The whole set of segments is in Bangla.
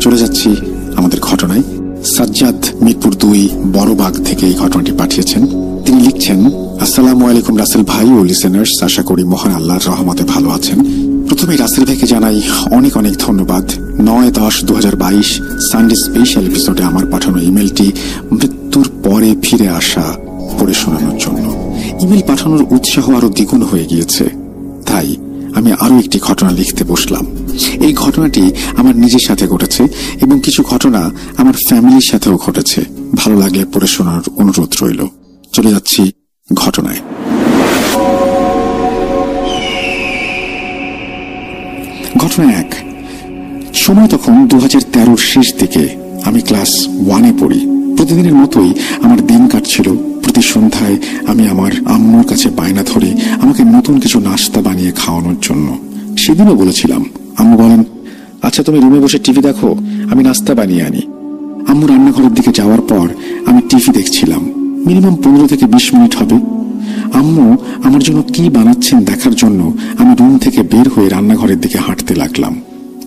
চলে যাচ্ছি আমাদের ঘটনায়। সাজ্জাদ মিরপুর 2 বড়বাগ থেকে এই ঘটনাটি পাঠিয়েছেন। তিনি লিখছেন, আসসালামু আলাইকুম রাসেল ভাই ও লিসেনার্স, আশা করি মহান আল্লাহর রহমতে ভালো আছেন। প্রথমে রাসেল ভাইকে জানাই অনেক অনেক ধন্যবাদ। 9-10-2022 সানডে স্পেশাল এপিসোডে আমার পাঠানো ইমেলটি মৃত্যুর পরে ফিরে আসা পড়ে শোনানোর জন্য। ইমেল পাঠানোর উৎসাহ আরো দ্বিগুণ হয়ে গিয়েছে, তাই আমি আরো একটি ঘটনা লিখতে বসলাম। এই ঘটনাটি আমার নিজের সাথে ঘটেছে এবং কিছু ঘটনা আমার ফ্যামিলির সাথেও ঘটেছে। ভালো লাগলে পড়ে শোনার অনুরোধ রইল। চলে যাচ্ছি ঘটনায়। ঘটনা 1। সময় তখন 2013-র শেষ দিকে। আমি ক্লাস 1-এ পড়ি। প্রতিদিনের মতোই আমার দিন কাটছিল। প্রতি সন্ধ্যায় আমি আমার আম্মুর কাছে বায়না ধরে আমাকে নতুন কিছু নাস্তা বানিয়ে খাওয়ানোর জন্য। সেদিনও বলেছিলাম। আম্মু বলেন, আচ্ছা তুমি রুমে বসে টিভি দেখো, আমি নাস্তা বানিয়ে আনি। আম্মু রান্নাঘরের দিকে যাওয়ার পর আমি টিভি দেখছিলাম। মিনিমাম 15 থেকে 20 মিনিট হবে। আম্মু আমার জন্য কি বানাচ্ছেন দেখার জন্য আমি রুম থেকে বের হয়ে রান্নাঘরের দিকে হাঁটতে লাগলাম।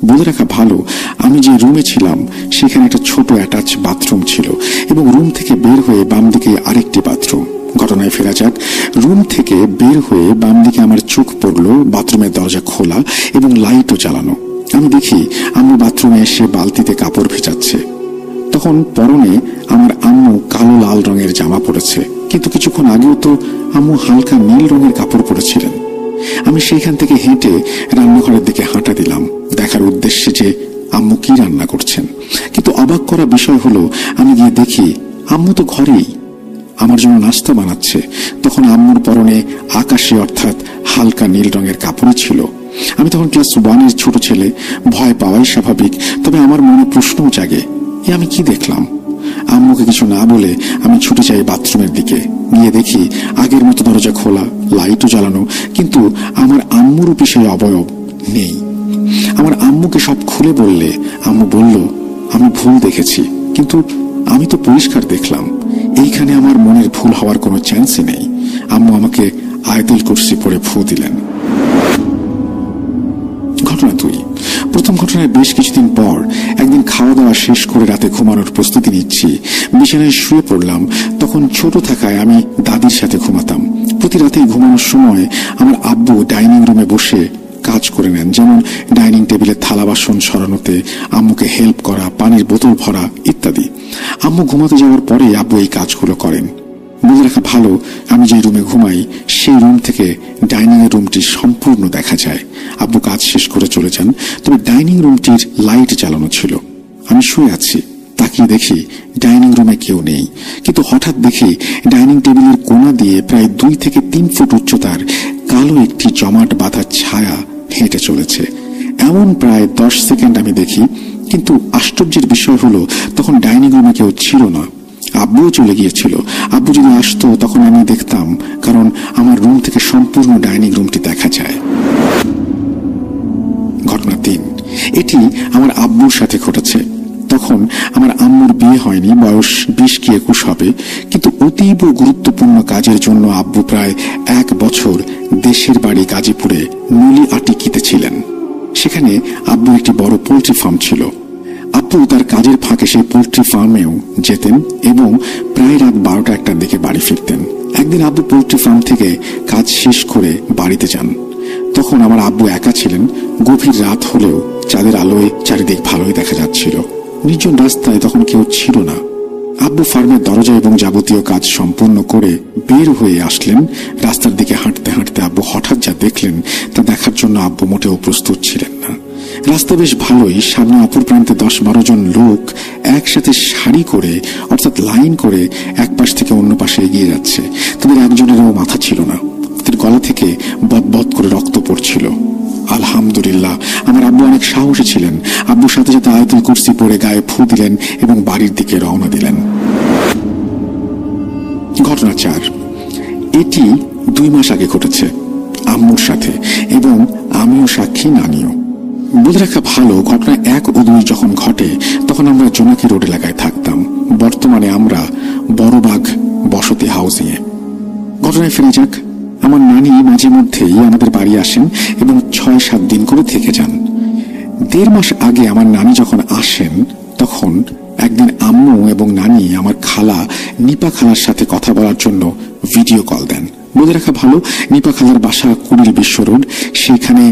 বলে রাখা ভালো, আমি যে রুমে ছিলাম সেখানে একটা ছোট অ্যাটাচ বাথরুম ছিল এবং রুম থেকে বের হয়ে বাম দিকে আরেকটি বাথরুম। ঘটনায় ফেরা যাক। রুম থেকে বের হয়ে বাম দিকে আমার চোখ পড়লো বাথরুমের দরজা খোলা এবং লাইটও জ্বালানো। আমি দেখি আম্মু বাথরুমে এসে বালতিতে কাপড় ভেজাচ্ছে। তখন পরনে আমার আম্মু কালো লাল রঙের জামা পরেছে, কিন্তু কিছুক্ষণ আগেও তো আম্মু হালকা নীল রঙের কাপড় পরেছিলেন। আমি সেইখান থেকে হেঁটে রান্নাঘরের দিকে হাঁটা দিলাম, দেখার উদ্দেশ্যে যে আম্মু কি রান্না করছেন। কিন্তু অবাক করা বিষয় হলো, আমি গিয়ে দেখি আম্মু তো ঘরেই আমার জন্য নাস্তা বানাচ্ছে। তখন আম্মুর পরনে আকাশি অর্থাৎ হালকা নীল রঙের কাপড় ছিল। আমি তখন ক্লাস 1-এর ছোট ছেলে, ভয় পাওয়াই স্বাভাবিক। তবে আমার মনে প্রশ্নও জাগে, এ আমি কি দেখলাম। আম্মুকে কিছু না বলে আমি ছুটে যাই বাথরুমের দিকে। গিয়ে দেখি আগের মতো দরজা খোলা, লাইটও জ্বালানো, কিন্তু আমার আম্মুরূপী সেই অবয়ব নেই। আমার আম্মুকে সব খুলে বললে আম্মু বলল, আমি ভুল দেখেছি, কিন্তু আমি তো পরিষ্কার দেখলাম। এইখানে আমার মনের ভুল হওয়ার কোনো চান্সই নেই। আম্মু আমাকে আয়াতুল কুরসি পড়ে ফু দিলেন। ঘটনা 2। প্রথম ঘটনায় বেশ কিছুদিন পর একদিন খাওয়া দাওয়া শেষ করে রাতে ঘুমানোর প্রস্তুতি নিচ্ছি। বিছানায় শুয়ে পড়লাম। তখন ছোট থাকায় আমি দাদির সাথে ঘুমাতাম। প্রতি রাতেই ঘুমানোর সময় আমার আব্বু ডাইনিং রুমে বসে কাজ করে নেন, যেমন ডাইনিং টেবিলে থালা বাসন সরানোতে, আম্মুকে হেল্প করা, পানির বোতল ভরা ইত্যাদি। আম্মু ঘুমাতে যাওয়ার পরে আব্বু এই কাজগুলো করেন। বলে রাখা ভালো, আমি যে রুমে ঘুমাই সেই রুম থেকে ডাইনিং এর রুমটি সম্পূর্ণ দেখা যায়। আব্বু কাজ শেষ করে চলে যান, তবে ডাইনিং রুমটির লাইট জ্বালানো ছিল। আমি শুয়ে আছি, তাকিয়ে দেখি ডাইনিং রুমে কেউ নেই। কিন্তু হঠাৎ দেখি ডাইনিং টেবিলের কোণা দিয়ে প্রায় 2 থেকে 3 ফুট উচ্চতার কালো একটি জমাট বাঁধা ছায়া হেঁটে চলেছে। এমন প্রায় 10 সেকেন্ড আমি দেখি, কিন্তু আশ্চর্যের বিষয় হলো তখন ডাইনিং রুমে কেউ ছিল না। আব্বুও চলে গিয়েছিল। আব্বু যদি আসতো তখন আমি দেখতাম, কারণ আমার রুম থেকে সম্পূর্ণ ডাইনিং রুমটি দেখা যায়। ঘটনা 3। এটি আমার আব্বুর সাথে ঘটেছে। তখন আমার আম্মুর বিয়ে হয়নি, বয়স 20 কি 21 হবে। কিন্তু অতীব গুরুত্বপূর্ণ কাজের জন্য আব্বু প্রায় 1 বছর দেশের বাড়ি গাজীপুরে নলিআটিকিতে ছিলেন। সেখানে আব্বুর একটি বড় পোল্ট্রি ফার্ম ছিল। আব্বু তার কাজের ফাঁকে সেই পোল্ট্রি ফার্মেও যেতেন এবং প্রায় রাত 12টা-1টার দিকে বাড়ি ফিরতেন। একদিন আব্বু পোল্ট্রি ফার্ম থেকে কাজ শেষ করে বাড়িতে যান। তখন আমার আব্বু একা ছিলেন। গভীর রাত হলেও চাঁদের আলোয় চারিদিক ভালোই দেখা যাচ্ছিল। নির্জন রাস্তায় তখন কেউ ছিল না। আব্বু ফার্মের দরজা এবং যাবতীয় কাজ সম্পন্ন করে বের হয়ে আসলেন। রাস্তার দিকে হাঁটতে হাঁটতে আব্বু হঠাৎ যা দেখলেন তা দেখার জন্য আব্বু মোটেও প্রস্তুত ছিলেন না। রাস্তা বেশ ভালোই, সামনে অপর প্রান্তে 10-12 জন লোক একসাথে সারি করে অর্থাৎ লাইন করে এক পাশ থেকে অন্য পাশে এগিয়ে যাচ্ছে। তাদের একজনেরও মাথা ছিল না। তাদের গলা থেকে বদবদ করে রক্ত পড়ছিল। আলহামদুলিল্লাহ, আমার আব্বু অনেক সাহসী ছিলেন। আব্বুর সাথে সাথে আয়াতুল কুরসি পড়ে গায়ে ফু দিলেন এবং বাড়ির দিকে রওনা দিলেন। ঘটনা 4। এটি 2 মাস আগে ঘটেছে আম্মুর সাথে এবং আমিও সাক্ষী, নানিও। বলে রাখা ভালো, ঘটনা 1 ও 2 যখন ঘটে তখন আমরা জোনাকি রোড এলাকায় থাকতাম। বর্তমানে আমরা বড়বাগ বসতি হাউজিং এ। ঘটনায় ফিরে যাক। আমার নানি মাঝে মধ্যেই আমাদের বাড়ি আসেন এবং 6-7 দিন করে থেকে যান। 1.5 মাস আগে আমার নানি যখন আসেন এবং নানি আমার খালা নিপা খালার সাথে কথা বলার জন্য ভিডিও কল দেন। বলে রাখা ভালো, নিপা খালার বাসা কুড়িল বিশ্ব রোড। সেখানে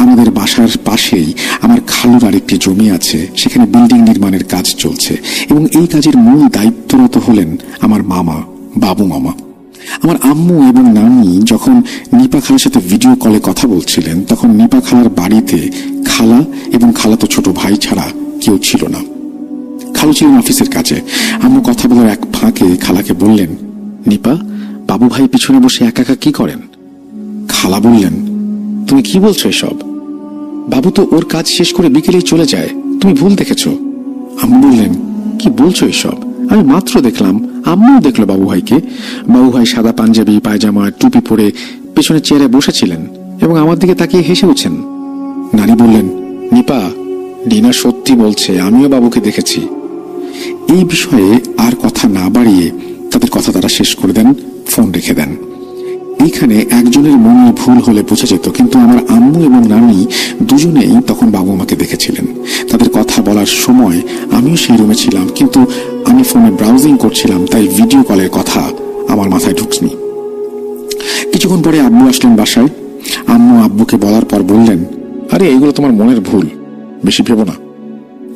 আমাদের বাসার পাশেই আমার খালুর আরেকটি জমি আছে, সেখানে বিল্ডিং নির্মাণের কাজ চলছে এবং এই কাজের মূল দায়িত্বরত হলেন আমার মামা, বাবু মামা। আমার আম্মু এবং নানি যখন নিপা খালার সাথে ভিডিও কলে কথা বলছিলেন, তখন নিপা খালার বাড়িতে খালা এবং খালাতো ছোট ভাই ছাড়া কেউ ছিল না। খালু ছিলেন অফিসের কাজে। আম্মু কথা বলার এক ফাঁকে খালাকে বললেন, নিপা, বাবু ভাই পিছনে বসে একা একা কি করেন? খালা বললেন, তুমি কি বলছো এসব? বাবু তো ওর কাজ শেষ করে বিকেলেই চলে যায়, তুমি ভুল দেখেছো। আম্মু বললেন, কি বলছো এসব? আমি মাত্র দেখলাম, আম্মুও দেখলো বাবু ভাইকে। বাবু ভাই সাদা পাঞ্জাবি, পায়জামা, টুপি পরে পেছনে চেয়ারে বসেছিলেন এবং আমার দিকে তাকিয়ে হেসে উঠছেন। নানি বললেন, নিপা, ডিনা সত্যি বলছে, আমিও বাবুকে দেখেছি। এই বিষয়ে আর কথা না বাড়িয়ে তাদের কথা তারা শেষ করে দেন, ফোন রেখে দেন। এইখানে একজনের মনে ভুল হলে বোঝা যেত, কিন্তু আমার আম্মু এবং নানি দুজনেই তখন বাবু আমাকে দেখেছিলেন। তাদের কথা বলার সময় আমিও সেই রুমে ছিলাম, কিন্তু আমি ফোনে ব্রাউজিং করছিলাম, তাই ভিডিও কলের কথা আমার মাথায় ঢুকছেনি। কিছুক্ষণ পরে আব্বু আসলেন বাসায়। আম্মু আব্বুকে বলার পর বললেন, আরে এগুলো তোমার মনের ভুল, বেশি ভেবো না।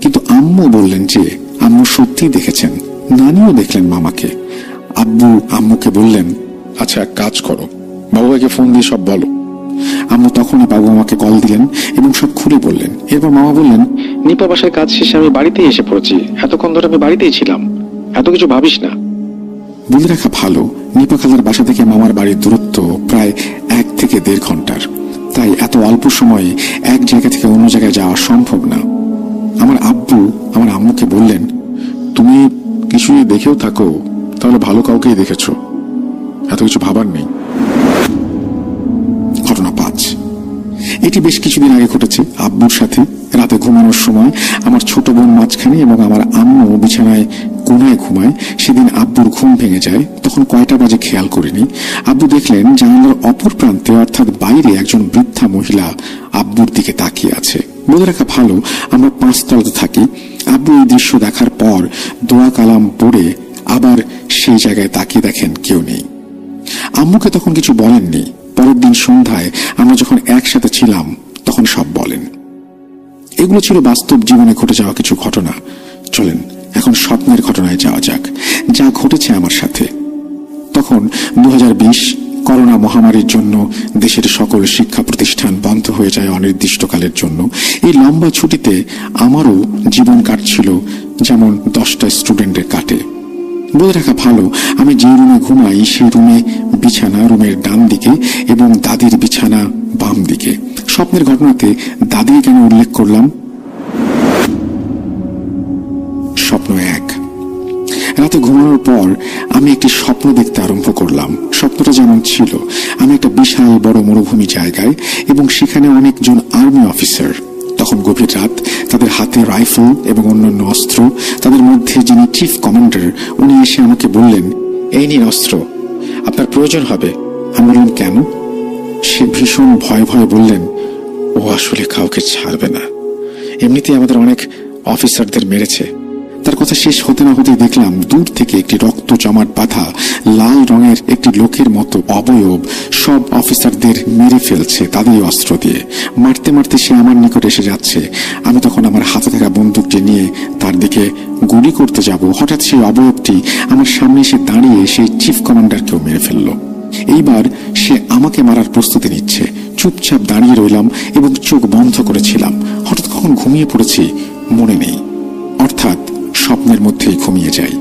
কিন্তু আম্মু বললেন যে আম্মু সত্যিই দেখেছেন, নানিও দেখলেন মামাকে। আব্বু আম্মুকে বললেন, আচ্ছা এক কাজ করো, বাবু ভাইকে ফোন দিয়ে সব বলো। আম্মু তখনই বাবু আমাকে কল দিলেন এবং সব খুলে বললেন। এরপর মামা বললেন, নিপা বাসার কাজ শেষে আমি বাড়িতেই এসে পড়েছি, এতক্ষণ ধরে আমি বাড়িতেই ছিলাম, এত কিছু ভাবিস না। বলে রাখা ভালো, নিপা খালার বাসা থেকে মামার বাড়ির দূরত্ব প্রায় 1 থেকে 1.5 ঘন্টার, তাই এত অল্প সময়ে এক জায়গা থেকে অন্য জায়গায় যাওয়া সম্ভব না। আমার আব্বু আমার আম্মুকে বললেন, তুমি কিছু দেখেও থাকো তাহলে ভালো কাউকেই দেখেছো, এত কিছু ভাবার নেই। ঘটনা 5, এটি বেশ কিছুদিন আগে ঘটেছে আব্বুর সাথে। রাতে ঘুমানোর সময় আমার ছোট বোন মাঝখানে এবং আমার আম্মু বিছানায় কোনায় ঘুমায়। সেদিন আব্বুর ঘুম ভেঙে যায়, তখন কয়টা বাজে খেয়াল করিনি। আব্বু দেখলেন জানালার অপর প্রান্তে অর্থাৎ বাইরে একজন বৃদ্ধা মহিলা আব্বুর দিকে তাকিয়ে আছে। বলে রাখা ভালো, আমরা 5 তলাতে থাকি। আব্বু এই দৃশ্য দেখার পর দোয়া কালাম পড়ে আবার সেই জায়গায় তাকিয়ে দেখেন কেউ নেই। আম্মুকে তখন কিছু বলেননি। পরের দিন সন্ধ্যায় আমরা যখন একসাথে ছিলাম তখন সব বলেন। এগুলো ছিল বাস্তব জীবনে ঘটে যাওয়া কিছু ঘটনা। চলেন এখন স্বপ্নের ঘটনায় যাওয়া যাক, যা ঘটেছে আমার সাথে। তখন 2020 করোনা মহামারীর জন্য দেশের সকল শিক্ষা প্রতিষ্ঠান বন্ধ হয়ে যায় অনির্দিষ্টকালের জন্য। এই লম্বা ছুটিতে আমারও জীবন কাটছিল যেমন 10টা স্টুডেন্টের কাটে। বলে রাখা ভালো, আমি যে রুমে ঘুমাই সেই রুমে বিছানা রুমের ডান দিকে এবং দাদির বিছানা বাম দিকে। স্বপ্নের ঘটনাতে দাদিকে কেন উল্লেখ করলাম? স্বপ্ন 1। রাতে ঘুমানোর পর আমি একটি স্বপ্ন দেখতে আরম্ভ করলাম। স্বপ্নটা যেমন ছিল, আমি একটা বিশাল বড় মরুভূমি জায়গায় এবং সেখানে অনেকজন আর্মি অফিসার। তখন গভীর রাত, তাদের হাতে রাইফেল এবং অন্যান্য অস্ত্র। তাদের মধ্যে যিনি চিফ কমান্ডার, উনি এসে আমাকে বললেন, এই নিন অস্ত্র, আপনার প্রয়োজন হবে। আমি বললাম, কেন? সে ভীষণ ভয়ে ভয়ে বললেন, ও আসলে কাউকে ছাড়বে না, এমনিতেই আমাদের অনেক অফিসারদের মেরেছে। তার কথা শেষ হতে না হতেই দেখলাম দূর থেকে একটি রক্ত জমাট বাঁধা লাল রঙের একটি লোকের মতো অবয়ব সব অফিসারদের মেরে ফেলছে তাদের অস্ত্র দিয়ে। মারতে মারতে সে আমার নিকট এসে যাচ্ছে। আমি তখন আমার হাতে থাকা বন্দুকটি নিয়ে তার দিকে গুলি করতে যাব, হঠাৎ সেই অবয়বটি আমার সামনে এসে দাঁড়িয়ে সেই চিফ কমান্ডারকেও মেরে ফেলল। এইবার সে আমাকে মারার প্রস্তুতি নিচ্ছে। চুপচাপ দাঁড়িয়ে রইলাম এবং চোখ বন্ধ করেছিলাম। হঠাৎ কখন ঘুমিয়ে পড়েছি মনে নেই, অর্থাৎ স্বপ্নের মধ্যেই ঘুমিয়ে যাই।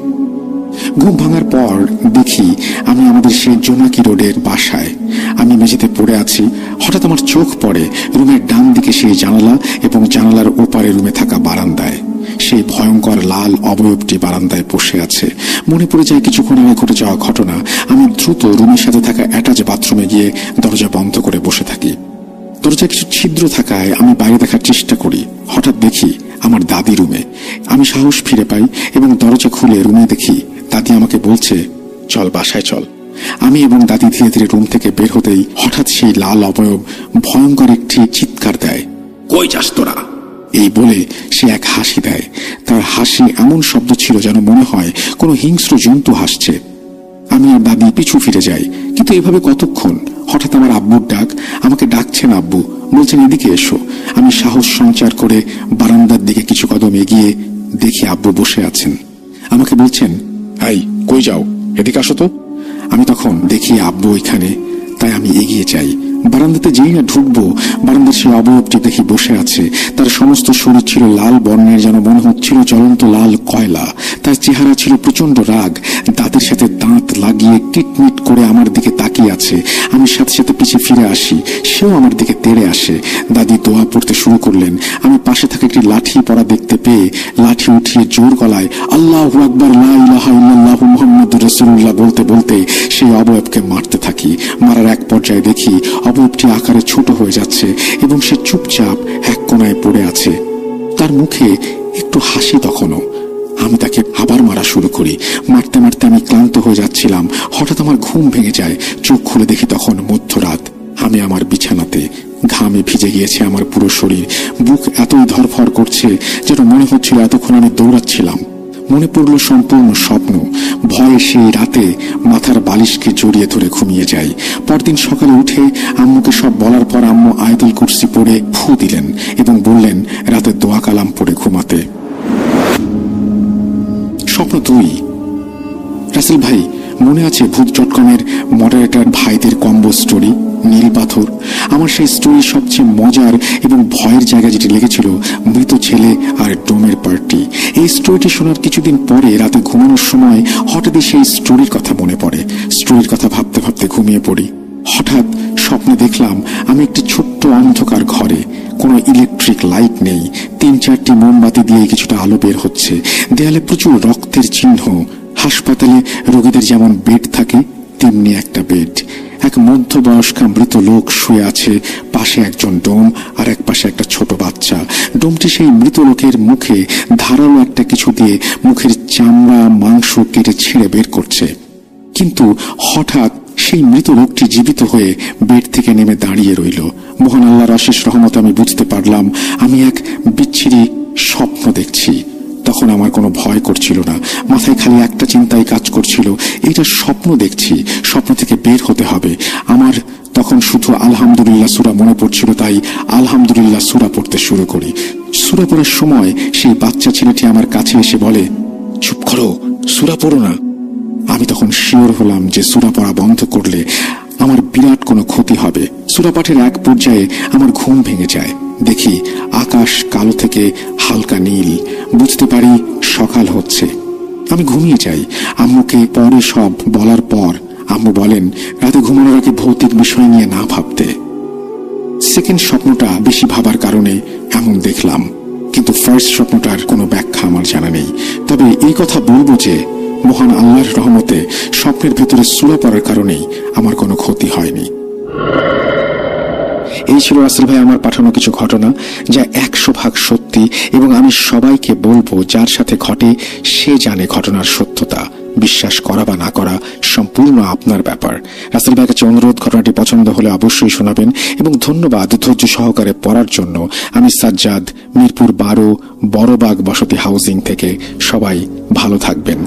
ঘুম ভাঙার পর দেখি আমি আমাদের সেই জোনাকি রোডের বাসায়। আমি মেঝেতে পড়ে আছি। হঠাৎ আমার চোখ পড়ে রুমের ডান দিকে সেই জানালা এবং জানালার ওপারে রুমে থাকা বারান্দায়। সেই ভয়ঙ্কর লাল অবয়বটি বারান্দায় বসে আছে। মনে পড়ে যায় কিছুক্ষণ আগে ঘটে যাওয়া ঘটনা। আমি দ্রুত রুমের সাথে থাকা অ্যাটাচ বাথরুমে গিয়ে দরজা বন্ধ করে বসে থাকি। দরজায় কিছু ছিদ্র থাকায় আমি বাইরে দেখার চেষ্টা করি। হঠাৎ দেখি আমার দাদি রুমে। আমি সাহস ফিরে পাই এবং দরজা খুলে রুমে দেখি দাদি আমাকে বলছে, চল বাসায় চল। আমি এবং দাদি ধীরে ধীরে রুম থেকে বের হতেই হঠাৎ সেই লাল অবয়ব ভয়ঙ্কর একটি চিৎকার দেয়, কই যাস তোরা? এই বলে সে এক হাসি দেয়। তার হাসি এমন শব্দ ছিল যেন মনে হয় কোনো হিংস্র জন্তু হাসছে। আমি আর দাদি পিছু ফিরে যাই, কিন্তু এভাবে কতক্ষণ? হঠাৎ আমার আব্বুর ডাক। আমাকে ডাকছেন আব্বু, বলছেন এদিকে এসো। আমি সাহস সঞ্চার করে বারান্দার দিকে কিছু কদম এগিয়ে দেখি আব্বু বসে আছেন। আমাকে বলছেন, এই কই যাও, এদিকে আসো তো। আমি তখন দেখি আব্বু এখানে, তাই আমি এগিয়ে যাই। বারান্দাতে যেই না ঢুকবো, বারান্দার সেই অবয়বটি দেখি বসে আছে। তার সমস্ত শরীর ছিল লাল বর্ণের, যেন মনে হচ্ছিল জ্বলন্ত লাল কয়লা। তার চেহারা ছিল প্রচন্ড রাগ, দাঁতের সাথে দাঁত লাগিয়ে টিটমিট করে আমার দিকে তাকিয়ে আছে। আমি সাথে সাথে পিছিয়ে ফিরে আসি, সেও আমার দিকে তেড়ে আসে। দাদি দোয়া পড়তে শুরু করলেন। আমি পাশে থাকা একটি লাঠি পড়া দেখতে পেয়ে লাঠি উঠিয়ে জোর গলায় আল্লাহু আকবার লা ইলাহা ইল্লাল্লাহু মুহাম্মাদুর রাসূলুল্লাহ বলতে বলতে সেই অবয়বকে মারতে থাকি। মারার এক পর্যায়ে দেখি অবয়বটি আকারে ছোট হয়ে যাচ্ছে এবং সে চুপচাপ এক কোণায় পড়ে আছে। তার মুখে একটু হাসি তখনও। আমি তাকে আবার মারা শুরু করি। মারতে মারতে আমি ক্লান্ত হয়ে যাচ্ছিলাম। হঠাৎ আমার ঘুম ভেঙে যায়। চোখ খুলে দেখি তখন মধ্যরাত। আমি আমার বিছানাতে, ঘামে ভিজে গিয়েছে আমার পুরো শরীর। বুক এতই ধরফর করছে যেন মনে হচ্ছিল এতক্ষণ আমি দৌড়াচ্ছিলাম। মনে পড়ল সম্পূর্ণ স্বপ্ন। ভয়ে সেই রাতে মাথার বালিশকে জড়িয়ে ধরে ঘুমিয়ে যাই। পরদিন সকালে উঠে আম্মুকে সব বলার পর আম্মু আয়াতুল কুরসি পড়ে ফু দিলেন এবং বললেন রাতে দোয়া কালাম পড়ে ঘুমাতে। স্বপ্ন 2। রাসেল ভাই, মনে আছে ভূত.কমের মডারেটর ভাইদের কম্বো স্টোরি নীল পাথর? আমার সেই স্টোরি সবচেয়ে মজার এবং ভয়ের জায়গা যেটি লেগেছিল মৃত ছেলে আর ডোমের পার্টি। এই স্টোরিটি শোনার কিছুদিন পরে রাতে ঘুমানোর সময় হঠাৎই সেই স্টোরির কথা মনে পড়ে। স্টোরির কথা ভাবতে ভাবতে ঘুমিয়ে পড়ি। হঠাৎ স্বপ্নে দেখলাম আমি একটি ছোট্ট অন্ধকার ঘরে, কোনো ইলেকট্রিক লাইট নেই। 3-4টি মোমবাতি দিয়ে কিছুটা আলো বের হচ্ছে। দেয়ালে প্রচুর রক্তের চিহ্ন। হাসপাতালে রোগীদের যেমন বেড থাকে তেমনি একটা বেড। এক মধ্যবয়স্কা মৃত লোক শুয়ে আছে, পাশে একজন ডোম আর এক পাশে একটা ছোট বাচ্চা। ডোমটি সেই মৃত লোকের মুখে ধারালো একটা কিছু দিয়ে মুখের চামড়া মাংস কেটে ছিঁড়ে বের করছে। কিন্তু হঠাৎ সেই মৃত লোকটি জীবিত হয়ে বেড থেকে নেমে দাঁড়িয়ে রইল। মহান আল্লাহর অশেষ রহমতে আমি বুঝতে পারলাম আমি এক বিচ্ছিরি স্বপ্ন দেখছি। তখন আমার কোনো ভয় করছিল না। মাথায় খালি একটা চিন্তাই কাজ করছিল, এইটা স্বপ্ন দেখছি, স্বপ্ন থেকে বের হতে হবে। আমার তখন শুধু আলহামদুলিল্লাহ সূরা মনে পড়ছিল, তাই আলহামদুলিল্লাহ সূরা পড়তে শুরু করি। সূরা পড়ার সময় সেই বাচ্চা ছেলেটি আমার কাছে এসে বলে, চুপ করো, সূরা পড়ো না। আমি তখন শিওর হলাম যে সূরা পড়া বন্ধ করলে আমার বিরাট কোনো ক্ষতি হবে। সূরা পাঠের এক পর্যায়ে আমার ঘুম ভেঙে যায়। দেখি আকাশ কালো থেকে হালকা নীল। বুঝতে পারি সকাল হচ্ছে। আমি ঘুমিয়ে যাই। আম্মুকে পরে সব বলার পর আম্মু বলেন রাতে ঘুমানোর আগে ভৌতিক বিষয় নিয়ে না ভাবতে। সেকেন্ড স্বপ্নটা বেশি ভাবার কারণে এমন দেখলাম, কিন্তু ফার্স্ট স্বপ্নটার কোনো ব্যাখ্যা আমার জানা নেই। তবে এই কথা বলবো যে মহান আল্লাহর রহমতে স্বপ্নের ভেতরে সূরা পড়ার কারণেই আমার কোনো ক্ষতি হয়নি। এই ছিল রাসেল ভাই আমার পাঠানো কিছু ঘটনা, যা 100% সত্যি, এবং আমি সবাইকে বলবো যার সাথে ঘটে সে জানে ঘটনার সত্যতা। বিশ্বাস করা বা না করা সম্পূর্ণ আপনার ব্যাপার। রাসেল ভাইয়ের কাছে অনুরোধ, ঘটনাটি পছন্দ হলে অবশ্যই শোনাবেন এবং ধন্যবাদ ধৈর্য সহকারে পড়ার জন্য। আমি সাজ্জাদ, মিরপুর 12 বড়বাগ বসতি হাউজিং থেকে। সবাই ভালো থাকবেন।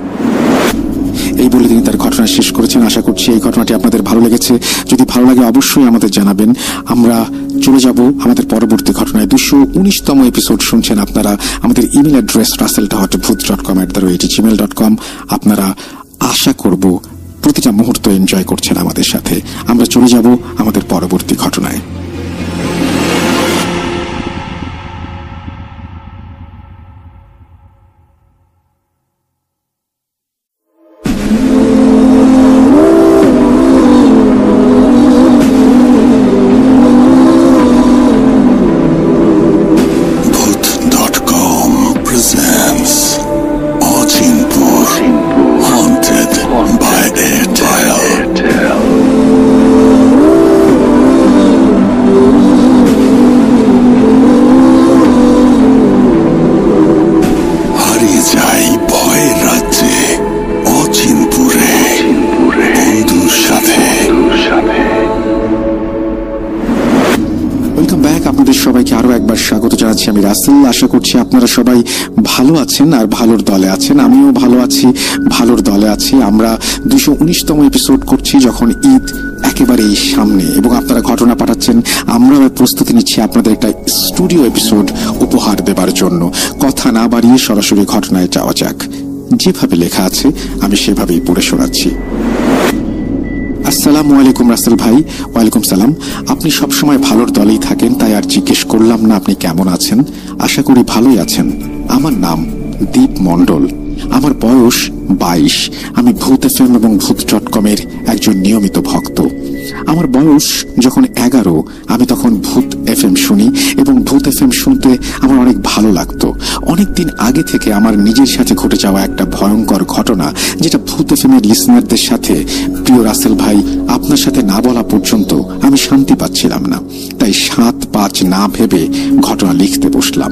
এই বলে তিনি তার ঘটনা শেষ করেছেন। আশা করছি এই ঘটনাটি আপনাদের ভালো লেগেছে। যদি ভালো লাগে অবশ্যই আমাদের জানাবেন। আমরা চলে যাব আমাদের পরবর্তী ঘটনায়। 219তম এপিসোড শুনছেন আপনারা। আমাদের ইমেল অ্যাড্রেস raselta@bhoot.com@gmail.com। আপনারা আশা করব প্রতিটা মুহূর্ত এনজয় করছেন আমাদের সাথে। আমরা চলে যাব আমাদের পরবর্তী ঘটনায়। সবাইকে আরো একবার স্বাগত জানাচ্ছি। আমি রাসেল। আশা করছি আপনারা সবাই ভালো আছেন আর ভালোর দলে আছেন। আমিও ভালো আছি, ভালোর দলে আছি। আমরা 219তম এপিসোড করছি যখন ঈদ একেবারেই সামনে, এবং আপনারা ঘটনা পাঠাচ্ছেন, আমরাও প্রস্তুতি নিচ্ছি আপনাদের একটা স্টুডিও এপিসোড উপহার দেবার জন্য। কথা না বাড়িয়ে সরাসরি ঘটনায় যাওয়া যাক। যেভাবে লেখা আছে আমি সেভাবেই পড়ে শোনাচ্ছি। আসসালামু আলাইকুম রাসেল ভাই। ওয়ালাইকুম সালাম। আপনি সবসময় ভালোর দলেই থাকেন, তাই আর জিজ্ঞেস করলাম না আপনি কেমন আছেন। আশা করি ভালোই আছেন। আমার নাম দীপ মণ্ডল, আমার বয়স 22। আমি ভূত এফএম এবং ভূত.com-এর একজন নিয়মিত ভক্ত। আমার বয়স যখন 11 আমি তখন ভূত এফএম শুনি, এবং ভূত এফএম শুনতে আমার অনেক ভালো লাগতো। অনেকদিন আগে থেকে আমার নিজের সাথে ঘটে যাওয়া একটা ভয়ঙ্কর ঘটনা, যেটা ভূত এফএম-এর লিসনারদের সাথে, প্রিয় রাসেল ভাই, আপনার সাথে না বলা পর্যন্ত আমি শান্তি পাচ্ছিলাম না। তাই 7-5 না ভেবে ঘটনা লিখতে বসলাম।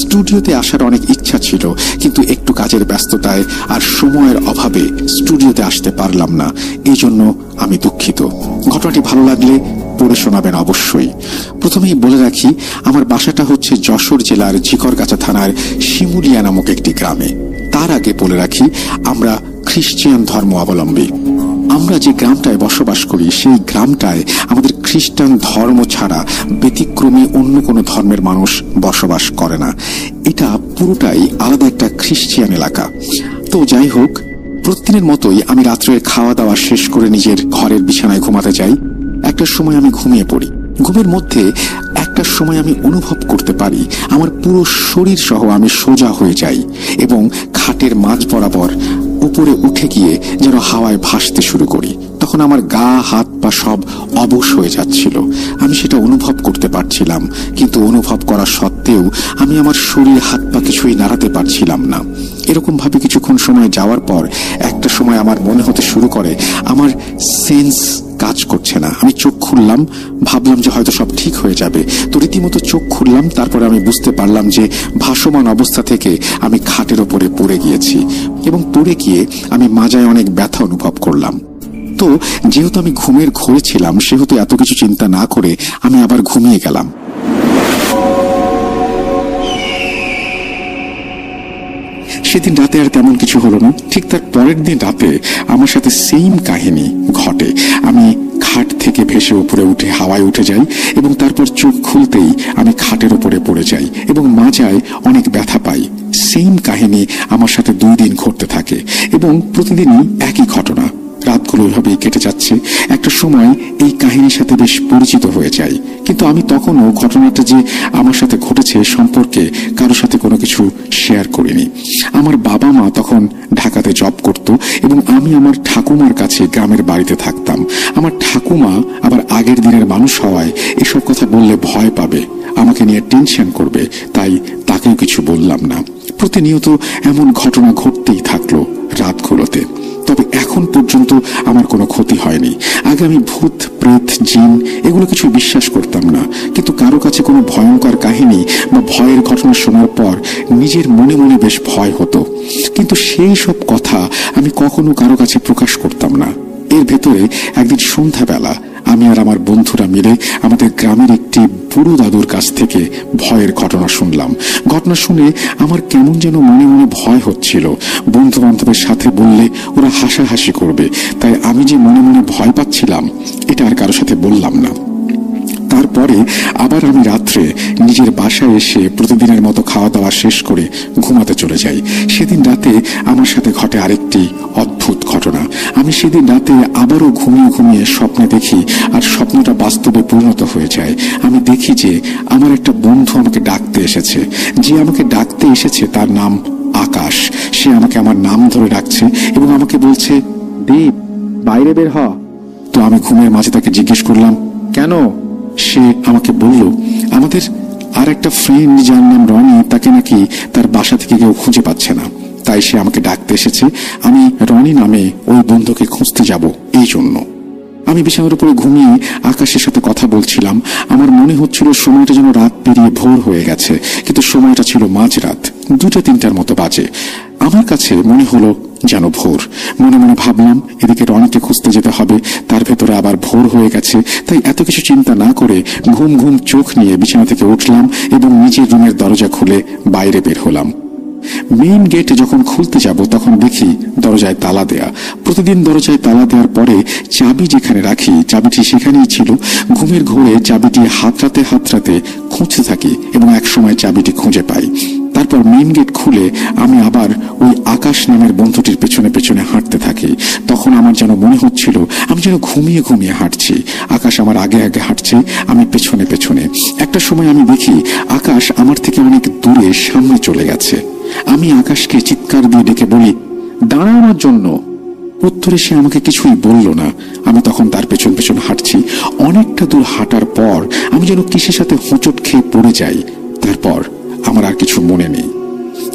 স্টুডিওতে আসার অনেক ইচ্ছা ছিল, কিন্তু একটু কাজের ব্যস্ততায় আর সময়ের অভাবে স্টুডিওতে আসতে পারলাম না। এই জন্য আমি দুঃখিত। ঘটনাটি ভালো লাগলে পড়ে শোনাবেন অবশ্যই। প্রথমেই বলে রাখি, আমার বাসাটা হচ্ছে যশোর জেলার ঝিকরগাছা থানার শিমুলিয়া নামক একটি গ্রামে। তার আগে বলে রাখি, আমরা খ্রিস্টান ধর্ম অবলম্বী। আমরা যে গ্রামটায় বসবাস করি সেই গ্রামটায় আমাদের খ্রিস্টান ধর্ম ছাড়া ব্যতিক্রমী অন্য কোনো ধর্মের মানুষ বসবাস করে না। এটা পুরোটাই আলাদা একটা খ্রিস্টান এলাকা। তো যাই হোক, প্রতিদিনের মতোই আমি রাত্রে খাওয়া দাওয়া শেষ করে নিজের ঘরের বিছানায় ঘুমাতে যাই। একটা সময় আমি ঘুমিয়ে পড়ি। ঘুমের মধ্যে একটা সময় আমি অনুভব করতে পারি আমার পুরো শরীর সহ আমি সোজা হয়ে যাই, এবং খাটের মাঝ বরাবর উপরে উঠে গিয়ে যেন হাওয়ায় ভাসতে শুরু করি। তখন আমার গা, হাত পা সব অবশ হয়ে যাচ্ছিল। আমি সেটা অনুভব করতে পারছিলাম, কিন্তু অনুভব করা সত্ত্বেও আমি আমার শরীর, হাত পা কিছুই নাড়াতে পারছিলাম না। এরকম ভাবে কিছুক্ষণ সময় যাওয়ার পর একটা সময় আমার মনে হতে শুরু করে আমার সেন্স কাজ করছে না। আমি চোখ খুললাম, ভাবলাম যে হয়তো সব ঠিক হয়ে যাবে। তো রীতিমতো চোখ খুললাম। তারপরে আমি বুঝতে পারলাম যে ভাসমান অবস্থা থেকে আমি খাটের ওপরে পড়ে গিয়েছি, এবং পড়ে গিয়ে আমি মাজায় অনেক ব্যথা অনুভব করলাম। তো যেহেতু আমি ঘুমের ঘোরে ছিলাম, সেহেতু এত কিছু চিন্তা না করে আমি আবার ঘুমিয়ে গেলাম। সেদিন রাতে আর তেমন কিছু হলো না। ঠিক তার পরের দিন রাতে আমার সাথে সেম কাহিনী ঘটে। আমি খাট থেকে ভেসে উপরে উঠে হাওয়ায় উঠে যাই, এবং তারপর চোখ খুলতেই আমি খাটের উপরে পড়ে যাই এবং মাজায় অনেক ব্যথা পাই। সেম কাহিনী আমার সাথে 2 দিন ঘটতে থাকে, এবং প্রতিদিনই একই ঘটনা। রাতগুলো এভাবেই কেটে যাচ্ছে। একটা সময় এই কাহিনীর সাথে বেশ পরিচিত হয়ে যাই, কিন্তু আমি তখনও ঘটনাটা যে আমার সাথে ঘটেছে সম্পর্কে কারোর সাথে কোনো কিছু শেয়ার করিনি। আমার বাবা মা তখন ঢাকাতে জব করত, এবং আমি আমার ঠাকুমার কাছে গ্রামের বাড়িতে থাকতাম। আমার ঠাকুমা আবার আগের দিনের মানুষ হওয়ায় এসব কথা বললে ভয় পাবে, আমাকে নিয়ে টেনশন করবে, তাই তাকেও কিছু বললাম না। প্রতিনিয়ত এমন ঘটনা ঘটতেই থাকলো রাতগুলোতে। তবে এখন পর্যন্ত আমার কোনো ক্ষতি হয়নি। আগে আমি ভূত, প্রেত, জিন এগুলো কিছু বিশ্বাস করতাম না, কিন্তু কারো কাছে কোনো ভয়ঙ্কর কাহিনী বা ভয়ের ঘটনা শোনার পর নিজের মনে মনে বেশ ভয় হতো, কিন্তু সেই সব কথা আমি কখনো কারো কাছে প্রকাশ করতাম না। এর ভেতরে একদিন সন্ধ্যাবেলা আমি আর আমার বন্ধুরা মিলে আমাদের গ্রামের একটি বুড়ো দাদুর কাছ থেকে ভয়ের ঘটনা শুনলাম। ঘটনা শুনে আমার কেমন যেন মনে মনে ভয় হচ্ছিল। বন্ধু বান্ধবের সাথে বললে ওরা হাসাহাসি করবে, তাই আমি যে মনে মনে ভয় পাচ্ছিলাম এটা আর কারোর সাথে বললাম না। তারপরে আবার আমি রাত্রে নিজের বাসায় এসে প্রতিদিনের মতো খাওয়া দাওয়া শেষ করে ঘুমাতে চলে যাই। সেদিন রাতে আমার সাথে ঘটে আরেকটি অদ্ভুত ঘটনা। আমি সেদিন রাতে আবারও ঘুমিয়ে ঘুমিয়ে স্বপ্নে দেখি, আর স্বপ্নটা বাস্তবে পরিণত হয়ে যায়। আমি দেখি যে আমার একটা বন্ধু আমাকে ডাকতে এসেছে। যে আমাকে ডাকতে এসেছে তার নাম আকাশ। সে আমাকে আমার নাম ধরে ডাকছে এবং আমাকে বলছে, দীপ, বাইরে বের হ। তো আমি ঘুমের মাঝে তাকে জিজ্ঞেস করলাম, কেন? সে আমাকে বলল, আমাদের আর একটা ফ্রেন্ড যার নাম রনি, তাকে নাকি তার বাসা থেকে কেউ খুঁজে পাচ্ছে না, তাই সে আমাকে ডাকতে এসেছে। আমি রনি নামে ওই বন্ধুকে খুঁজতে যাব, এই জন্য। আমি বিছানার উপরে ঘুমিয়ে আকাশের সাথে কথা বলছিলাম। আমার মনে হচ্ছিল সময়টা যেন রাত পেরিয়ে ভোর হয়ে গেছে, কিন্তু সময়টা ছিল মাঝরাত, 2টা-3টার মতো বাজে। আমার কাছে মনে হলো যেন ভোর। মনে মনে ভাবলাম এদিকে রনিকে খুঁজতে যেতে হবে, তার ভেতরে আবার ভোর হয়ে গেছে। তাই এত কিছু চিন্তা না করে ঘুম ঘুম চোখ নিয়ে বিছানা থেকে উঠলাম এবং নিজের রুমের দরজা খুলে বাইরে বের হলাম। মেইন গেট যখন খুলতে যাব তখন দেখি দরজায় তালা দেয়া। প্রতিদিন দরজায় তালা দেওয়ার পরে চাবি যেখানে রাখি চাবিটি সেখানেই ছিল। ঘুমের ঘোরে চাবিটি হাতড়াতে হাতড়াতে খুঁজতে থাকি এবং একসময় চাবিটি খুঁজে পাই। তারপর মেইন গেট খুলে আমি আবার ওই আকাশ নামের বন্ধুটির পেছনে পেছনে হাঁটতে থাকি। তখন আমার যেন মনে হচ্ছিল আমি যেন ঘুমিয়ে ঘুমিয়ে হাঁটছি। আকাশ আমার আগে আগে হাঁটছে, আমি পেছনে পেছনে। একটা সময় আমি দেখি আকাশ আমার থেকে অনেক দূরে সামনে চলে গেছে। আমি আকাশকে চিৎকার দিয়ে ডেকে বলি, দাঁড়া আমার জন্য। উত্তরে সে আমাকে কিছুই বলল না। আমি তখন তার পেছন পেছন হাঁটছি। অনেকটা দূর হাঁটার পর আমি যেন কিসের সাথে হোঁচট খেয়ে পড়ে যাই। তারপর আমার আর কিছু মনে নেই।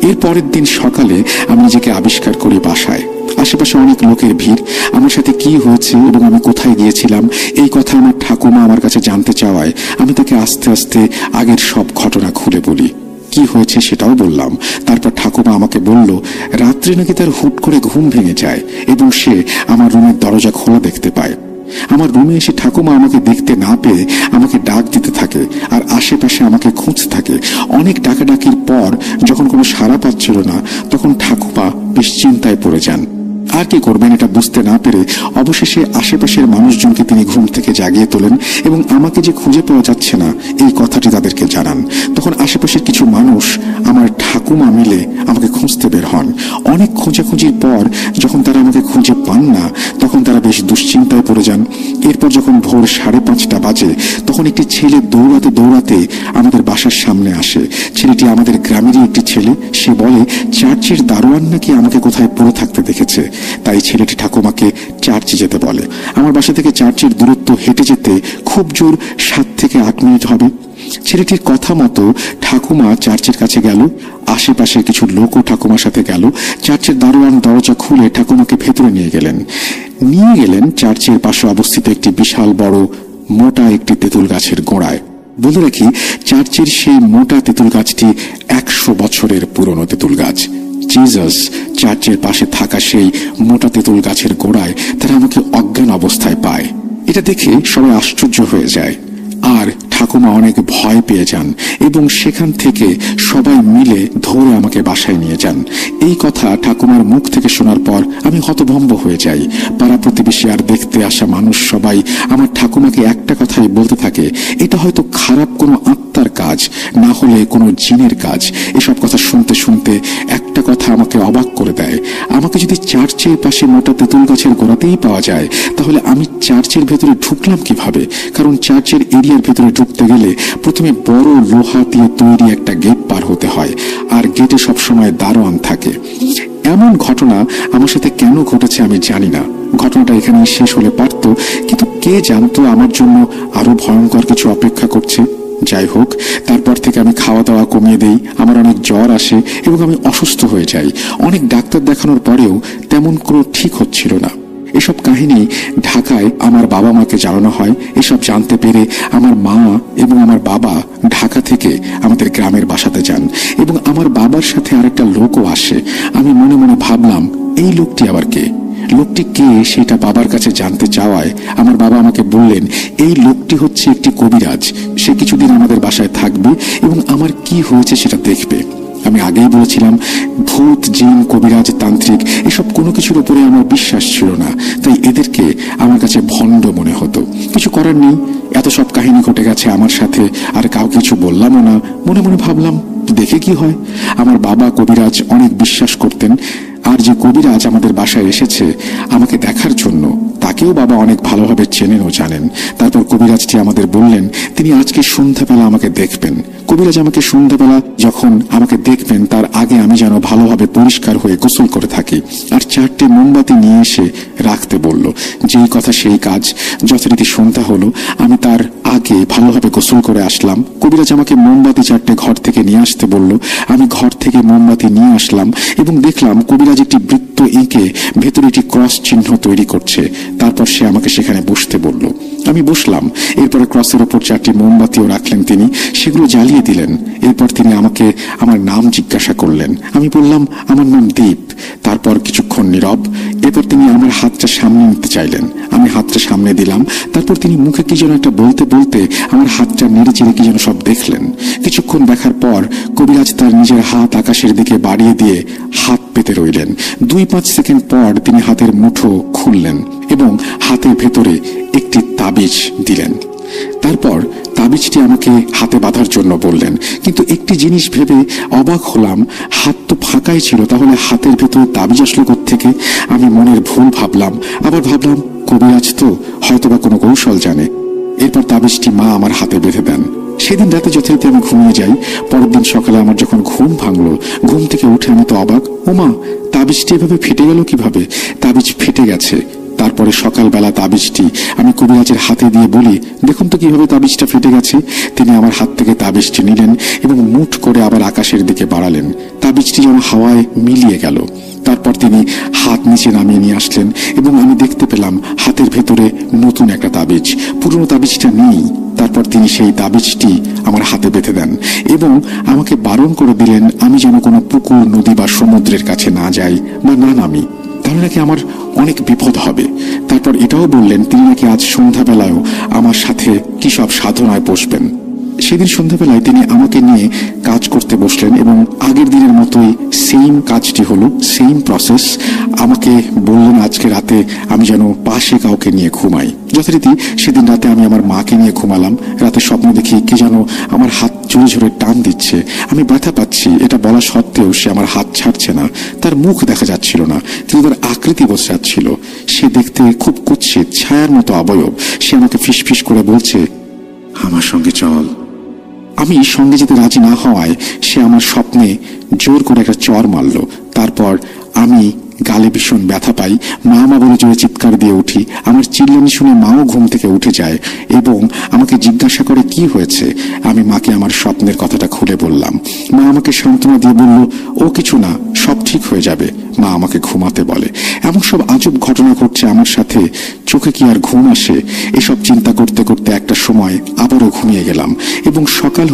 এর পরের দিন সকালে আমি নিজেকে আবিষ্কার করি বাসায়। আশেপাশে অনেক লোকের ভিড়। আমার সাথে কি হয়েছে এবং আমি কোথায় গিয়েছিলাম এই কথা আমার ঠাকুমা আমার কাছে জানতে চাওয়ায় আমি তাকে আস্তে আস্তে আগের সব ঘটনা খুলে বলি। কি হয়েছে সেটাও বললাম। তারপর ঠাকুমা আমাকে বলল রাত্রে নাকি তার হুট করে ঘুম ভেঙে যায় এবং সে আমার রুমের দরজা খোলা দেখতে পায়। আমার রুমে এসে ঠাকুমা আমাকে দেখতে না পেয়ে আমাকে ডাক দিতে থাকে আর আশেপাশে আমাকে খুঁজতে থাকে। অনেক ডাকাডাকির পর যখন কোনো সাড়া পাচ্ছিল না তখন ঠাকুমা বেশ চিন্তায় পড়ে যান। আর কি করবেন এটা বুঝতে না পেরে অবশেষে আশেপাশের মানুষজনকে তিনি ঘুম থেকে জাগিয়ে তোলেন এবং আমাকে যে খুঁজে পাওয়া যাচ্ছে না এই কথাটি তাদেরকে জানান। তখন আশেপাশের কিছু মানুষ আমার ঠাকুমা মিলে আমাকে খুঁজতে বের হন। অনেক খোঁজাখুঁজির পর যখন তারা আমাকে খুঁজে পান না তখন তারা বেশ দুশ্চিন্তায় পড়ে যান। এরপর যখন ভোর 5:30 বাজে তখন একটি ছেলে দৌড়াতে দৌড়াতে আমাদের বাসার সামনে আসে। ছেলেটি আমাদের গ্রামেরই একটি ছেলে। সে বলে চার্চের দারোয়ান নাকি আমাকে কোথায় পড়ে থাকতে দেখেছে। তাই ছেলেটি ঠাকুমাকে চার্চে যেতে বলে। আমার বাসা থেকে চার্চের দূরত্ব হেঁটে যেতে খুব জোর 7 থেকে 8 মিনিট হবে। ছেলেটির কথা মতো ঠাকুমা চার্চের কাছে গেল। আশেপাশের কিছু লোকও ঠাকুমার সাথে গেল। চার্চের দারোয়ান দরজা খুলে ঠাকুমাকে ভেতরে নিয়ে গেলেন চার্চের পাশে অবস্থিত একটি বিশাল বড় মোটা একটি তেঁতুল গাছের গোড়ায়। বলে রাখি চার্চের সেই মোটা তেঁতুল গাছটি 100 বছরের পুরনো তেঁতুল গাছ। জিসাস চার্চের পাশে থাকা সেই মোটা তেঁতুল গাছের গোড়ায় তারা আমাকে অজ্ঞান অবস্থায় পায়। এটা দেখে সবাই আশ্চর্য হয়ে যায় আর ঠাকুমা অনেক ভয় পেয়ে যান এবং সেখান থেকে সবাই মিলে ধরে আমাকে বাসায় নিয়ে যান। এই কথা ঠাকুমার মুখ থেকে শোনার পর আমি হতভম্ব হয়ে যাই। পাড়া প্রতিবেশী আর দেখতে আসা মানুষ সবাই আমার ঠাকুমাকে একটা কথাই বলতে থাকে, এটা হয়তো খারাপ কোনো আত্মার কাজ, না হলে কোনো জিনের কাজ। এসব কথা শুনতে শুনতে একটা কথা আমাকে অবাক করে দেয়। আমাকে যদি চার্চের পাশে মোটা তেঁতুল গাছের গোড়াতেই পাওয়া যায় তাহলে আমি চার্চের ভেতরে ঢুকলাম কিভাবে? কারণ চার্চের এরিয়ার ভেতরে ঢুকতে গেলে প্রথমে বড় লোহা দিয়ে তৈরি একটা গেট পার হতে হয় আর গেটে সবসময় দারোয়ান থাকে। এমন ঘটনা আমার সাথে কেন ঘটেছে আমি জানি না। ঘটনাটা এখানেই শেষ হলে পারত, কিন্তু কে জানতো আমার জন্য আরো ভয়ঙ্কর কিছু অপেক্ষা করছে। যাই হোক, তারপর থেকে আমি খাওয়া দাওয়া কমিয়ে দেই। আমার অনেক জ্বর আসে এবং আমি অসুস্থ হয়ে যাই। অনেক ডাক্তার দেখানোর পরেও তেমন কোনো ঠিক হচ্ছিল না। এসব কাহিনী ঢাকায় আমার বাবা মাকে জানানো হয়। এসব জানতে পেরে আমার মা এবং আমার বাবা ঢাকা থেকে আমাদের গ্রামের বাসাতে যান এবং আমার বাবার সাথে আরেকটা লোকও আসে। আমি মনে মনে ভাবলাম এই লোকটি আবার কে? লোকটি কে সেটা বাবার কাছে জানতে চাওয়ায় আমার বাবা আমাকে বললেন এই লোকটি হচ্ছে একটি কবিরাজ। সে কিছুদিন আমাদের বাসায় থাকবে এবং আমার কি হয়েছে সেটা দেখবে। আমি আগেই বলেছিলাম ভূত, জিন, কবিরাজ, তান্ত্রিক এসব কোনো কিছুর উপরে আমার বিশ্বাস ছিল না। তাই এদেরকে আমার কাছে ভণ্ড মনে হতো। কিছু করার নেই, এত সব কাহিনী ঘটে গেছে আমার সাথে, আর কাউ কিছু বললামও না। মনে মনে ভাবলাম দেখে কি হয়। আমার বাবা কবিরাজ অনেক বিশ্বাস করতেন, আর যে কবিরাজ আমাদের বাসায় এসেছে আমাকে দেখার জন্য তাকেও বাবা অনেক ভালোভাবে চেনেন ও জানেন। তারপর কবিরাজটি আমাদের বললেন তিনি আজকে সন্ধ্যাবেলা আমাকে দেখবেন। কবিরাজ আমাকে সন্ধ্যাবেলা যখন আমাকে দেখবেন তার আগে আমি যেন ভালোভাবে পরিষ্কার হয়ে গোসল করে থাকি আর 4টে মোমবাতি নিয়ে এসে রাখতে বলল। যেই কথা সেই কাজ। যথারীতি সন্ধ্যা হলো, আমি তার আগে ভালোভাবে গোসল করে আসলাম। কবিরাজ আমাকে মোমবাতি 4টে ঘর থেকে নিয়ে আসতে বলল। আমি ঘর থেকে মোমবাতি নিয়ে আসলাম এবং দেখলাম কবিরাজ একটি বৃত্ত এঁকে ভেতরে একটি ক্রস চিহ্ন তৈরি করছে। তারপর সে আমাকে সেখানে বসতে বলল। আমি বসলাম। এরপরে ক্রসের ওপর 4টি মোমবাতিও রাখলেন তিনি, সেগুলো জ্বালিয়ে দিলেন। এরপর তিনি আমাকে আমার নাম জিজ্ঞাসা করলেন। আমি বললাম আমার নাম দীপ। তারপর কিছুক্ষণ নীরব। এরপর তিনি আমার হাতটা সামনে নিতে চাইলেন। আমি হাতটা সামনে দিলাম। তারপর তিনি মুখে কি যেন একটা বলতে বলতে আমার হাতটা নেড়ে চেড়ে কি যেন সব দেখলেন। কিছুক্ষণ দেখার পর কবিরাজ তার নিজের হাত আকাশের দিকে বাড়িয়ে দিয়ে হাত পেতে রইলেন। 2-5 সেকেন্ড পর তিনি হাতের মুঠো খুললেন এবং হাতের ভেতরে একটি তাবিজ দিলেন। তারপর তাবিজটি আমাকে হাতে বাঁধার জন্য বললেন, কিন্তু একটি জিনিস ভেবে অবাক হলাম, হাত তো ফাঁকাই ছিল, তাহলে হাতের ভেতরে তাবিজ আসলো কোত্থেকে? আমি মনের ভুল ভাবলাম। আবার ভাবলাম কবিরাজ তো হয়তোবা কোনো কৌশল জানে। এরপর তাবিজটি মা আমার হাতে বেঁধে দেন। সেদিন রাতে যথারীতি আমি ঘুমিয়ে যাই। পরের দিন সকালে আমার যখন ঘুম ভাঙলো, ঘুম থেকে উঠে আমি তো অবাক, ওমা, তাবিজটি এভাবে ফেটে গেল কিভাবে? তাবিজ ফেটে গেছে। তারপরে সকালবেলা তাবিজটি আমি কবিরাজের হাতে দিয়ে বলি, দেখুন তো কিভাবে তাবিজটা ফেটে গেছে। তিনি আমার হাত থেকে তাবিজটি নিলেন এবং মুঠ করে আবার আকাশের দিকে বাড়ালেন। তাবিজটি যেন হাওয়ায় মিলিয়ে গেল। তারপর তিনি হাত নিচে নামিয়ে নিয়ে আসলেন এবং আমি দেখতে পেলাম হাতের ভেতরে নতুন একটা তাবিজ। পুরনো তাবিজটা নেই। তারপর তিনি সেই তাবিজটি আমার হাতে বেঁধে দেন এবং আমাকে বারণ করে দিলেন আমি যেন কোনো পুকুর, নদী বা সমুদ্রের কাছে না যাই বা না নামি, তাহলে নাকি আমার অনেক বিপদ হবে। তারপর এটাও বললেন তিনি নাকি আজ সন্ধ্যাবেলায়ও আমার সাথে কি সব সাধনায় বসবেন। সেদিন সন্ধ্যাবেলায় তিনি আমাকে নিয়ে কাজ করতে বসলেন এবং আগের দিনের মতোই সেম কাজটি হলো, সেম প্রসেস। আমাকে বললেন আজকে রাতে আমি যেন পাশে কাউকে নিয়ে ঘুমাই। যথারীতি সেদিন রাতে আমি আমার মাকে নিয়ে ঘুমালাম। রাতে স্বপ্ন দেখি কে যেন আমার হাত জোরে জোরে টান দিচ্ছে। আমি ব্যথা পাচ্ছি, এটা বলা সত্ত্বেও সে আমার হাত ছাড়ছে না। তার মুখ দেখা যাচ্ছিল না, কিন্তু তার আকৃতি বোঝা যাচ্ছিল। সে দেখতে খুব কুৎসিত, ছায়ার মতো অবয়ব। সে আমাকে ফিসফিস করে বলছে, আমার সঙ্গে চল। আমি সঙ্গে যেতে রাজি না হওয়ায় সে আমার স্বপ্নে জোর করে একটা চর মারল। তারপর আমি গালে ভীষণ ব্যথা পাই। মা মা বলে জোরে চিৎকার দিয়ে উঠি। আমার চিল্লানি শুনে মাও ঘুম থেকে উঠে যায় এবং আমাকে জিজ্ঞাসা করে কি হয়েছে। আমি মাকে আমার স্বপ্নের কথাটা খুলে বললাম। মা আমাকে সান্ত্বনা দিয়ে বলল, ও কিছু না, সব ঠিক হয়ে যাবে। মা আমাকে ঘুমাতে বলে। এমন সব আজব ঘটনা ঘটছে আমার সাথে, চোখে কি আর ঘুম আসে? এসব চিন্তা করতে করতে একটা সময় আবারও ঘুমিয়ে গেলাম এবং সকালে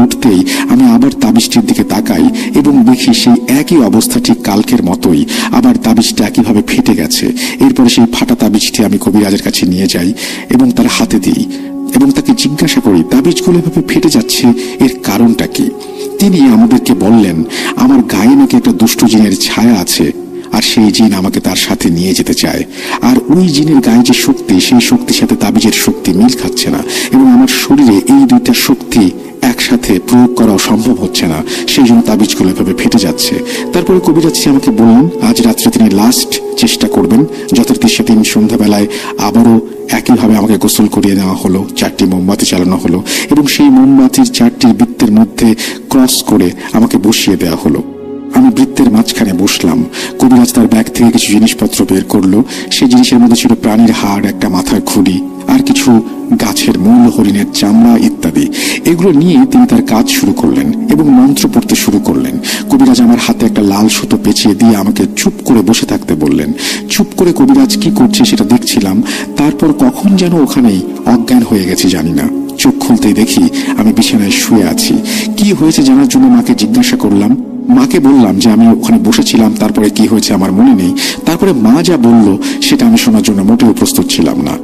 উঠতেই আমি আবার তাবিজটির দিকে তাকাই এবং দেখি সেই একই অবস্থা, ঠিক কালকের মতোই। আবার তাবিজটা একইভাবে ফেটে গেছে। এরপরে সেই ফাটা তাবিজটি আমি কবিরাজের কাছে নিয়ে যাই এবং তার হাতে দিই এবং তাকে জিজ্ঞাসা করি তাবিজগুলো এভাবে ফেটে যাচ্ছে, এর কারণটা কি? তিনি আমাদেরকে বললেন আমার গায়ে নাকি একটা দুষ্ট জিনের ছায়া আছে আর সেই জিন আমাকে তার সাথে নিয়ে যেতে চায়। আর ওই জিনের গায়ে যে শক্তি, সেই শক্তির সাথে তাবিজের শক্তি মিল খাচ্ছে না এবং আমার শরীরে এই দুইটা শক্তি একসাথে প্রয়োগ করাও সম্ভব হচ্ছে না। সেই জন্য তাবিজগুলো এভাবে ফেটে যাচ্ছে। তারপরে কবিরাজ আমাকে বললেন আজ রাত্রে তিনি লাস্ট চেষ্টা করবেন। যথারীতি সেদিন সন্ধ্যাবেলায় আবারও একইভাবে আমাকে গোসল করিয়ে নেওয়া হলো। 4টি মোমবাতি চালানো হলো এবং সেই মোমবাতির 4টির বৃত্তের মধ্যে ক্রস করে আমাকে বসিয়ে দেওয়া হলো। আমি বৃত্তের মাঝখানে বসলাম। কবিরাজ তার ব্যাগ থেকে কিছু জিনিসপত্র বের করলো। সেই জিনিসের মধ্যে ছিল প্রাণীর হাড়, একটা মাথার খুলি আর কিছু গাছের মূল, হরিণের চামড়া ইত্যাদি। এগুলো নিয়ে তিনি তার কাজ শুরু করলেন এবং মন্ত্র পড়তে শুরু করলেন। কবিরাজ আমার হাতে একটা লাল সুতো পেঁচিয়ে দিয়ে আমাকে চুপ করে বসে থাকতে বললেন। চুপ করে কবিরাজ কি করছে সেটা দেখছিলাম। তারপর কখন যেন ওখানেই অজ্ঞান হয়ে গেছি জানি না। চোখ খুলতেই দেখি আমি বিছানায় শুয়ে আছি। কি হয়েছে জানার জন্য মাকে জিজ্ঞাসা করলাম। মাকে বললাম যে আমি ওখানে বসেছিলাম, তারপরে কি হয়েছে আমার মনে নেই। তারপরে মা যা বলল সেটা আমি শোনার জন্য মোটেও প্রস্তুত ছিলাম না।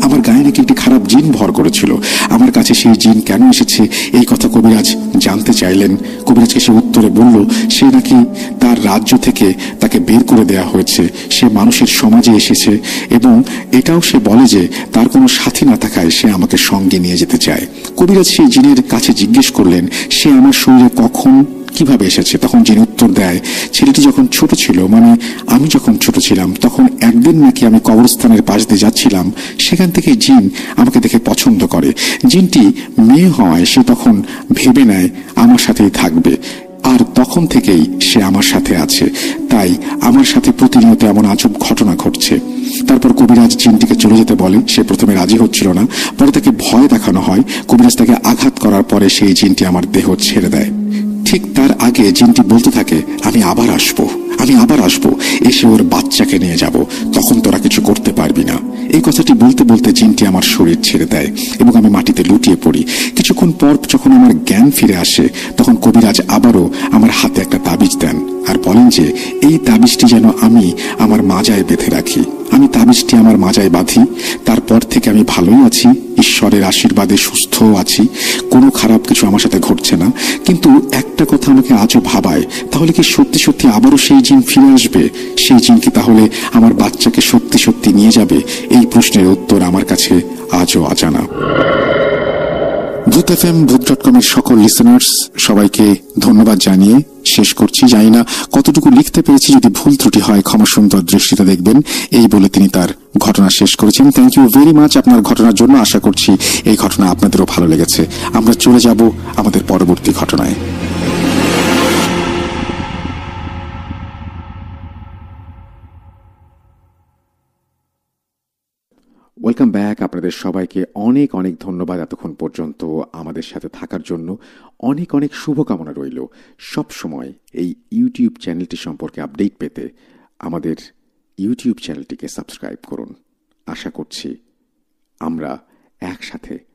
আমার গায়ে নাকি একটি খারাপ জিন ভর করেছিল। আমার কাছে সেই জিন কেন এসেছে এই কথা কবিরাজ জানতে চাইলেন। কবিরাজকে সে উত্তরে বলল সে নাকি তার রাজ্য থেকে তাকে বের করে দেয়া হয়েছে, সে মানুষের সমাজে এসেছে এবং এটাও সে বলে যে তার কোনো সাথী না থাকায় সে আমাকে সঙ্গে নিয়ে যেতে চায়। কবিরাজ সেই জিনের কাছে জিজ্ঞেস করলেন সে আমার শরীরে কখন কিভাবে এসেছে। তখন যিনি উত্তর দেয় ছেলেটি যখন ছোট ছিল, মানে আমি যখন ছোট ছিলাম, তখন একদিন নাকি আমি কবরস্থানের পাশ দিয়ে যাচ্ছিলাম। সেখান থেকে জিন আমাকে দেখে পছন্দ করে। জিনটি মেয়ে হওয়ায় সে তখন ভেবে নেয় আমার সাথেই থাকবে আর তখন থেকেই সে আমার সাথে আছে। তাই আমার সাথে প্রতিনিয়ত এমন আজব ঘটনা ঘটছে। তারপর কবিরাজ জিনটিকে চলে যেতে বলে। সে প্রথমে রাজি হচ্ছিল না, পরে তাকে ভয় দেখানো হয়। কবিরাজ তাকে আঘাত করার পরে সেই জিনটি আমার দেহ ছেড়ে দেয়। ঠিক তার আগে জিনটি বলতে থাকে আমি আবার আসবো, আমি আবার আসবো, এসে ওর বাচ্চাকে নিয়ে যাব, তখন তোরা কিছু করতে পারবি না। এই কথাটি বলতে বলতে জিনটি আমার শরীর ছেড়ে দেয় এবং আমি মাটিতে লুটিয়ে পড়ি। কিছুক্ষণ পর যখন আমার জ্ঞান ফিরে আসে, তখন কবিরাজ আবারও আমার হাতে একটা তাবিজ দেন আর বলেন যে এই তাবিজটি যেন আমি আমার মাজায় বেঁধে রাখি। আমি তাবিজটি আমার মাজায় বাঁধি। তারপর থেকে আমি ভালোই আছি, ঈশ্বরের আশীর্বাদে সুস্থও আছি, কোনো খারাপ কিছু আমার সাথে ঘটছে না। কিন্তু একটা কথা আমাকে আজও ভাবায়, তাহলে কি সত্যি সত্যি আবারও সেই জিন ফিরে আসবে? সেই জিন কি তাহলে আমার বাচ্চাকে সত্যি সত্যি নিয়ে যাবে? এই প্রশ্নের উত্তর আমার কাছে আজও অজানা। ভূত এফএম, ভূত.com এর সকল লিসেনার্স সবাইকে ধন্যবাদ জানিয়ে শেষ করছি। জানি না কতটুকু লিখতে পেরেছি, যদি ভুল ত্রুটি হয় ক্ষমা সুন্দর দৃষ্টিতে দেখবেন, এই বলে তিনি তার ঘটনা শেষ করেছেন। থ্যাংক ইউ ভেরি মাচ আপনার ঘটনার জন্য। আশা করছি এই ঘটনা আপনাদেরও ভালো লেগেছে। আমরা চলে যাব আমাদের পরবর্তী ঘটনায়। Welcome back. আপনাদের সবাইকে অনেক অনেক ধন্যবাদ এতক্ষণ পর্যন্ত আমাদের সাথে থাকার জন্য। অনেক অনেক শুভকামনা রইল। সব সময় এই ইউটিউব চ্যানেলটি সম্পর্কে আপডেট পেতে আমাদের ইউটিউব চ্যানেলটিকে সাবস্ক্রাইব করুন। আশা করছি আমরা একসাথে